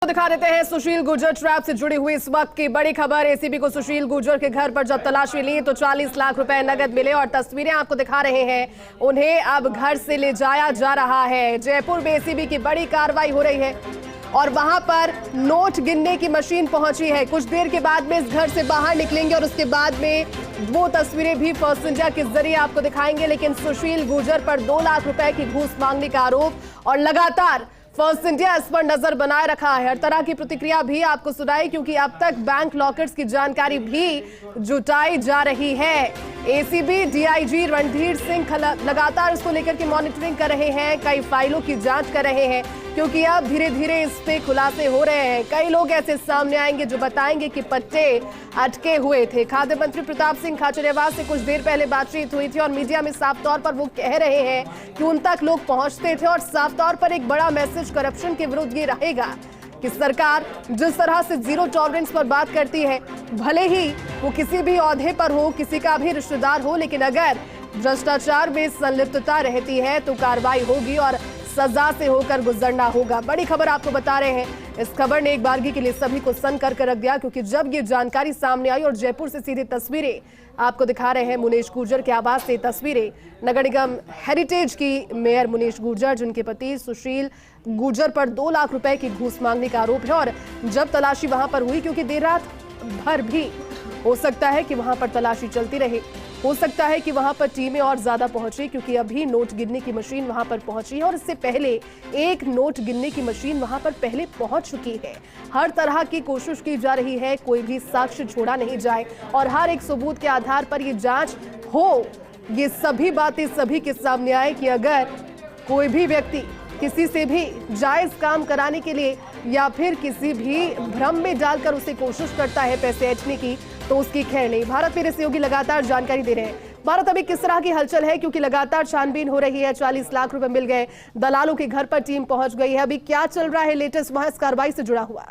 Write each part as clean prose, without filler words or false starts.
दिखा देते हैं सुशील गुर्जर ट्रैप से जुड़ी हुई इस वक्त की बड़ी खबर। एसीबी को सुशील गुर्जर के घर पर जब तलाशी ली तो 40 लाख रुपए नगद मिले और तस्वीरें आपको दिखा रहे हैं। उन्हें अब घर से ले जाया जा रहा है। जयपुर में एसीबी की बड़ी कार्रवाई हो रही है और वहां पर नोट गिनने की मशीन पहुंची है। कुछ देर के बाद में इस घर से बाहर निकलेंगे और उसके बाद में वो तस्वीरें भी फर्स्ट इंडिया के जरिए आपको दिखाएंगे। लेकिन सुशील गुर्जर पर 2 लाख रुपए की घूस मांगने का आरोप और लगातार फर्स्ट इंडिया इस पर नजर बनाए रखा है। हर तरह की प्रतिक्रिया भी आपको सुनाई क्योंकि अब तक बैंक लॉकर्स की जानकारी भी जुटाई जा रही है। एसीबी डीआईजी रणधीर सिंह लगातार इसको लेकर के मॉनिटरिंग कर रहे हैं, कई फाइलों की जांच कर रहे हैं क्योंकि अब धीरे धीरे इस पे खुलासे हो रहे हैं। कई लोग ऐसे सामने आएंगे जो बताएंगे कि पट्टे अटके हुए थे। खाद्य मंत्री प्रताप सिंह खाचरियावास से कुछ देर पहले बातचीत हुई थी और मीडिया में साफ तौर पर वो कह रहे हैं कि उन तक लोग पहुंचते थे और साफ तौर पर एक बड़ा मैसेज करप्शन के विरुद्ध ये रहेगा कि सरकार जिस तरह से जीरो टॉलरेंस पर बात करती है, भले ही वो किसी भी ओहदे पर हो, किसी का भी रिश्तेदार हो, लेकिन अगर भ्रष्टाचार में संलिप्तता रहती है तो कार्रवाई होगी और सजा से होकर गुजरना होगा। बड़ी खबर आपको बता रहे हैं। इस खबर ने एक बारगी के लिए सभी को सन करके रख दिया क्योंकि जब ये जानकारी सामने आई और जयपुर से सीधी तस्वीरें आपको दिखा रहे हैं मुनेश गुर्जर के आवास से तस्वीरें। नगर निगम हेरिटेज की मेयर मुनेश गुर्जर, जिनके पति सुशील गुर्जर पर 2 लाख रुपए की घूस मांगने का आरोप है और जब तलाशी वहां पर हुई, क्योंकि देर रात भर भी हो सकता है कि वहां पर तलाशी चलती रहे, हो सकता है कि वहां पर टीमें और ज्यादा पहुंची क्योंकि अभी नोट गिनने की मशीन वहां पर पहुंची है और इससे पहले एक नोट गिनने की मशीन वहां पर पहले पहुंच चुकी है। हर तरह की कोशिश की जा रही है, कोई भी साक्ष्य छोड़ा नहीं जाए और हर एक सबूत के आधार पर ये जांच हो, ये सभी बातें सभी के सामने आए कि अगर कोई भी व्यक्ति किसी से भी जायज काम कराने के लिए या फिर किसी भी भ्रम में डालकर उसे कोशिश करता है पैसे ऐंठने की, तो उसकी खैर नहीं। भारत मेरे सहयोगी लगातार जानकारी दे रहे हैं। भारत, अभी किस तरह की हलचल है क्योंकि लगातार छानबीन हो रही है, 40 लाख रुपए मिल गए, दलालों के घर पर टीम पहुंच गई है, अभी क्या चल रहा है लेटेस्ट वहां इस कार्रवाई से जुड़ा हुआ?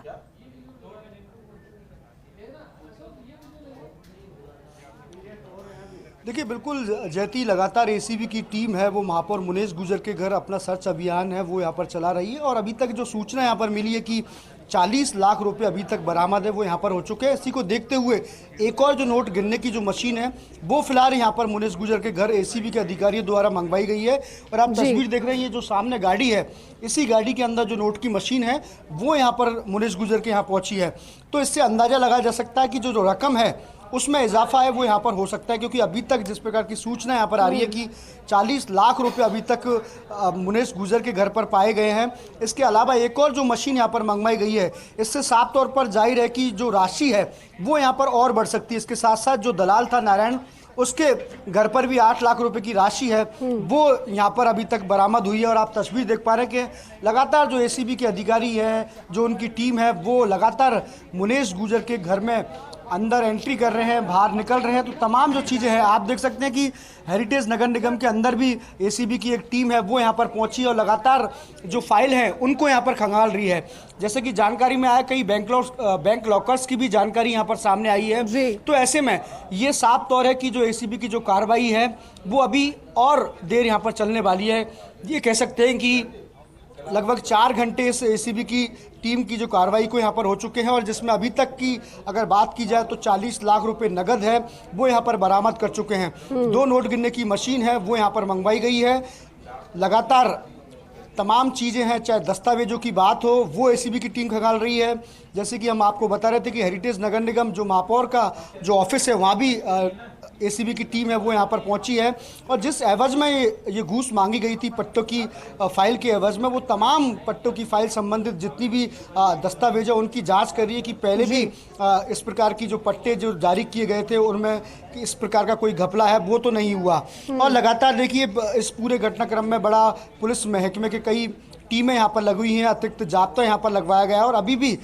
देखिए, बिल्कुल जयती, लगातार एसीबी की टीम है वो महापौर मुनेश गुर्जर के घर अपना सर्च अभियान है वो यहाँ पर चला रही है और अभी तक जो सूचना यहाँ पर मिली है कि 40 लाख रुपए अभी तक बरामद है वो यहाँ पर हो चुके हैं। इसी को देखते हुए एक और जो नोट गिनने की जो मशीन है वो फिलहाल यहाँ पर मुनेश गुर्जर के घर एसीबी के अधिकारियों द्वारा मंगवाई गई है और आप तस्वीर देख रहे हैं, ये जो सामने गाड़ी है, इसी गाड़ी के अंदर जो नोट की मशीन है वो यहाँ पर मुनेश गुर्जर के यहाँ पहुँची है। तो इससे अंदाजा लगाया जा सकता है कि जो रकम है उसमें इजाफा है वो यहाँ पर हो सकता है क्योंकि अभी तक जिस प्रकार की सूचना यहाँ पर आ रही है कि 40 लाख रुपए अभी तक मुनेश गुर्जर के घर पर पाए गए हैं। इसके अलावा एक और जो मशीन यहाँ पर मंगवाई गई है, इससे साफ तौर पर जाहिर है कि जो राशि है वो यहाँ पर और बढ़ सकती है। इसके साथ साथ जो दलाल था नारायण, उसके घर पर भी 8 लाख रुपए की राशि है वो यहाँ पर अभी तक बरामद हुई है और आप तस्वीर देख पा रहे हैं कि लगातार जो एसीबी के अधिकारी है, जो उनकी टीम है, वो लगातार मुनेश गुर्जर के घर में अंदर एंट्री कर रहे हैं, बाहर निकल रहे हैं। तो तमाम जो चीज़ें हैं आप देख सकते हैं कि हेरिटेज नगर निगम के अंदर भी एसीबी की एक टीम है वो यहाँ पर पहुंची और लगातार जो फाइल हैं उनको यहाँ पर खंगाल रही है। जैसे कि जानकारी में आया, कई बैंक लॉकर्स की भी जानकारी यहाँ पर सामने आई है। तो ऐसे में ये साफ तौर है कि जो एसीबी की जो कार्रवाई है वो अभी और देर यहाँ पर चलने वाली है। ये कह सकते हैं कि लगभग 4 घंटे इस एसीबी की टीम की जो कार्रवाई को यहाँ पर हो चुके हैं और जिसमें अभी तक की अगर बात की जाए तो 40 लाख रुपए नगद है वो यहाँ पर बरामद कर चुके हैं। 2 नोट गिनने की मशीन है वो यहाँ पर मंगवाई गई है। लगातार तमाम चीज़ें हैं, चाहे दस्तावेजों की बात हो वो एसीबी की टीम खंगाल रही है। जैसे कि हम आपको बता रहे थे कि हेरिटेज नगर निगम जो महापौर का जो ऑफिस है वहाँ भी एसीबी की टीम है वो यहाँ पर पहुँची है और जिस एवज में ये घूस मांगी गई थी पट्टों की फाइल के एवज में, वो तमाम पट्टों की फाइल संबंधित जितनी भी दस्तावेज है उनकी जांच कर रही है कि पहले भी इस प्रकार की जो पट्टे जो जारी किए गए थे उनमें इस प्रकार का कोई घपला है वो तो नहीं हुआ। और लगातार देखिए इस पूरे घटनाक्रम में बड़ा पुलिस महकमे के कई टीमें यहाँ पर लगी हुई हैं, अतिरिक्त जाब्ता यहाँ पर लगवाया गया है और अभी भी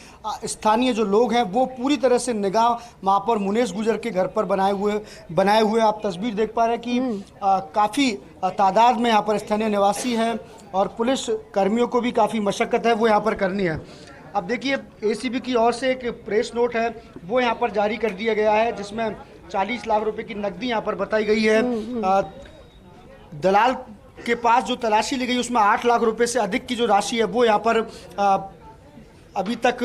स्थानीय जो लोग हैं वो पूरी तरह से निगाह महापौर मुनेश गुर्जर के घर पर बनाए हुए आप तस्वीर देख पा रहे हैं कि काफ़ी तादाद में यहाँ पर स्थानीय निवासी हैं और पुलिस कर्मियों को भी काफ़ी मशक्क़त है वो यहाँ पर करनी है। अब देखिए, एसीबी की ओर से एक प्रेस नोट है वो यहाँ पर जारी कर दिया गया है जिसमें 40 लाख रुपए की नकदी यहाँ पर बताई गई है। दलाल के पास जो तलाशी ली गई उसमें 8 लाख रुपए से अधिक की जो राशि है वो यहाँ पर अभी तक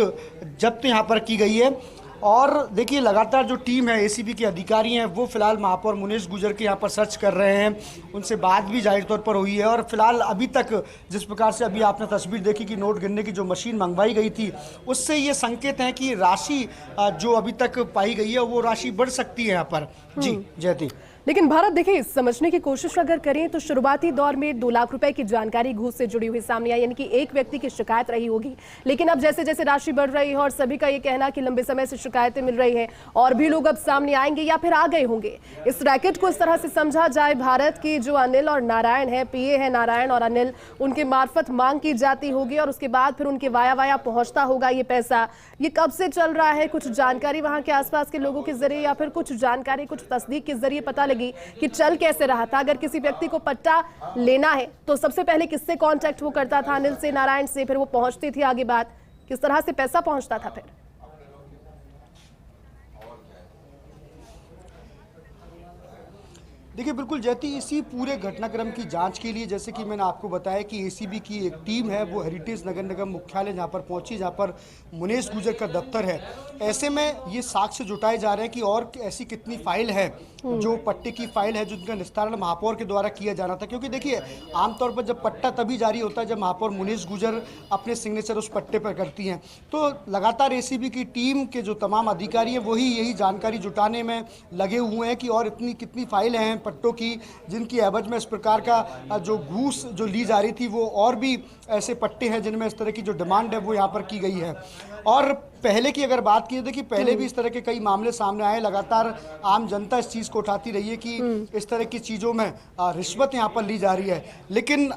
जब्त यहाँ पर की गई है। और देखिए लगातार जो टीम है एसीबी के अधिकारी हैं वो फिलहाल महापौर मुनेश गुजर के यहाँ पर सर्च कर रहे हैं, उनसे बात भी जाहिर तौर पर हुई है। और फिलहाल अभी तक जिस प्रकार से अभी आपने तस्वीर देखी कि नोट गिनने की जो मशीन मंगवाई गई थी उससे ये संकेत हैं कि राशि जो अभी तक पाई गई है वो राशि बढ़ सकती है यहाँ पर। जी जयती। लेकिन भारत देखिए समझने की कोशिश अगर करें तो शुरुआती दौर में 2 लाख रुपए की जानकारी घूस से जुड़ी हुई सामने आई, यानी कि एक व्यक्ति की शिकायत रही होगी। लेकिन अब जैसे जैसे राशि बढ़ रही है और सभी का ये कहना कि लंबे समय से शिकायतें मिल रही है और भी लोग अब सामने आएंगे या फिर आ गए होंगे। इस रैकेट को इस तरह से समझा जाए भारत की जो अनिल और नारायण है, पीए है नारायण और अनिल, उनके मार्फत मांग की जाती होगी और उसके बाद फिर उनके वाया वाया पहुंचता होगा ये पैसा। ये कब से चल रहा है, कुछ जानकारी वहां के आसपास के लोगों के जरिए या फिर कुछ जानकारी कुछ तस्दीक के जरिए पता लगी कि चल कैसे रहा था। अगर किसी व्यक्ति को पट्टा लेना है तो सबसे पहले किससे कांटेक्ट वो करता था, अनिल से, नारायण से, फिर वो पहुंचती थी आगे बात, किस तरह से पैसा पहुंचता था फिर। देखिए बिल्कुल जयती, इसी पूरे घटनाक्रम की जांच के लिए जैसे कि मैंने आपको बताया कि एसीबी की एक टीम है वो हेरिटेज नगर निगम मुख्यालय जहां पर पहुंची, जहां पर मुनेश गुजर का दफ्तर है। ऐसे में ये साक्ष्य जुटाए जा रहे हैं कि और ऐसी कितनी फाइल है जो पट्टे की फाइल है जिनका निस्तारण महापौर के द्वारा किया जाना था। क्योंकि देखिए आमतौर पर जब पट्टा तभी जारी होता है जब महापौर मुनेश गुजर अपने सिग्नेचर उस पट्टे पर करती हैं। तो लगातार एसीबी की टीम के जो तमाम अधिकारी हैं वही यही जानकारी जुटाने में लगे हुए हैं कि और इतनी कितनी फाइलें हैं पट्टों की जिनकी एवज में इस प्रकार का जो घूस जो ली जा रही थी, वो और भी ऐसे पट्टे हैं जिनमें इस तरह की जो डिमांड है वो यहाँ पर की गई है। और पहले की अगर बात की देखिए पहले भी इस तरह के कई मामले सामने आए, लगातार आम जनता इस चीज़ को उठाती रही है कि इस तरह की चीज़ों में रिश्वत यहाँ पर ली जा रही है। लेकिन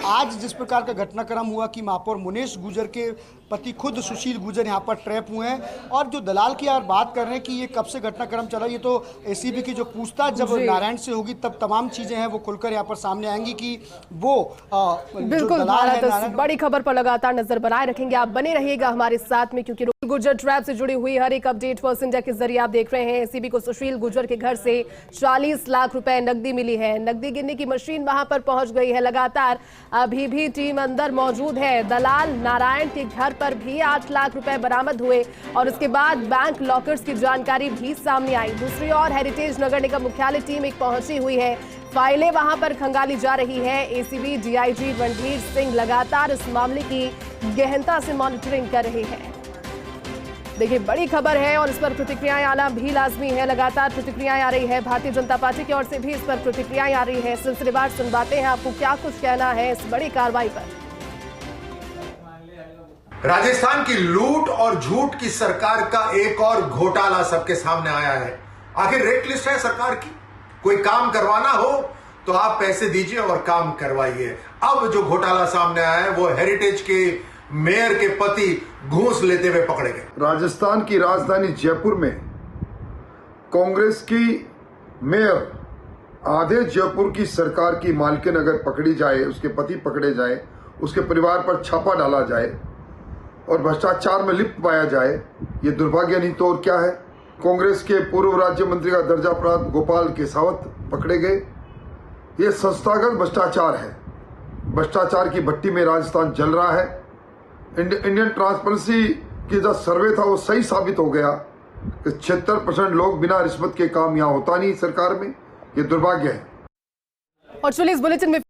आज जिस प्रकार का घटनाक्रम हुआ कि महापौर मुनेश गुजर के पति खुद सुशील गुजर यहाँ पर ट्रैप हुए हैं, और जो दलाल की यार बात कर रहे हैं कि ये कब से घटनाक्रम चला, ये तो एसीबी की जो पूछताछ जब नारायण से होगी तब तमाम चीजें हैं वो खुलकर यहाँ पर सामने आएंगी कि वो बिल्कुल भारत बड़ी खबर पर लगातार नजर बनाए रखेंगे। आप बने रहिएगा हमारे साथ में क्योंकि गुजर ट्रैप से जुड़ी हुई हर एक अपडेट फर्स्ट इंडिया के जरिए आप देख रहे हैं। एसीबी को सुशील गुजर के घर से 40 लाख रुपए नकदी मिली है, नकदी गिनने की मशीन वहां पर पहुंच गई है। लगातार अभी भी टीम अंदर मौजूद है। दलाल नारायण के घर पर भी 8 लाख रुपए बरामद हुए और उसके बाद बैंक लॉकर्स की जानकारी भी सामने आई। दूसरी ओर हेरिटेज नगर निगम मुख्यालय टीम एक पहुंची हुई है, फाइलें वहां पर खंगाली जा रही है। एसीबी डीआईजी रणधीर सिंह लगातार इस मामले की गहनता से मॉनिटरिंग कर रहे हैं। देखिए बड़ी खबर है और इस पर प्रतिक्रियाएं आना भी लाजमी है। लगातार प्रतिक्रियाएं आ रही है, भारतीय जनता पार्टी की ओर से भी इस पर प्रतिक्रियाएं आ रही है। सिलसिलेवार सुनवाते हैं आपको क्या कुछ कहना है इस बड़ी कार्रवाई पर। राजस्थान की लूट और झूठ की सरकार का एक और घोटाला सबके सामने आया है। आखिर रेट लिस्ट है सरकार की, कोई काम करवाना हो तो आप पैसे दीजिए और काम करवाइए। अब जो घोटाला सामने आया है वो हेरिटेज के मेयर के पति घूस लेते हुए पकड़े गए। राजस्थान की राजधानी जयपुर में कांग्रेस की मेयर आधे जयपुर की सरकार की मालकिन अगर पकड़ी जाए, उसके पति पकड़े जाए, उसके परिवार पर छापा डाला जाए और भ्रष्टाचार में लिप्त पाया जाए, ये दुर्भाग्य नहीं तो और क्या है। कांग्रेस के पूर्व राज्य मंत्री का दर्जा प्राप्त गोपाल केसावत पकड़े गए। ये संस्थागत भ्रष्टाचार है। भ्रष्टाचार की भट्टी में राजस्थान जल रहा है। इंडियन ट्रांसपेरेंसी की जो सर्वे था वो सही साबित हो गया कि 76% लोग बिना रिश्वत के काम यहाँ होता नहीं सरकार में। ये दुर्भाग्य है। और चलिए इस बुलेटिन में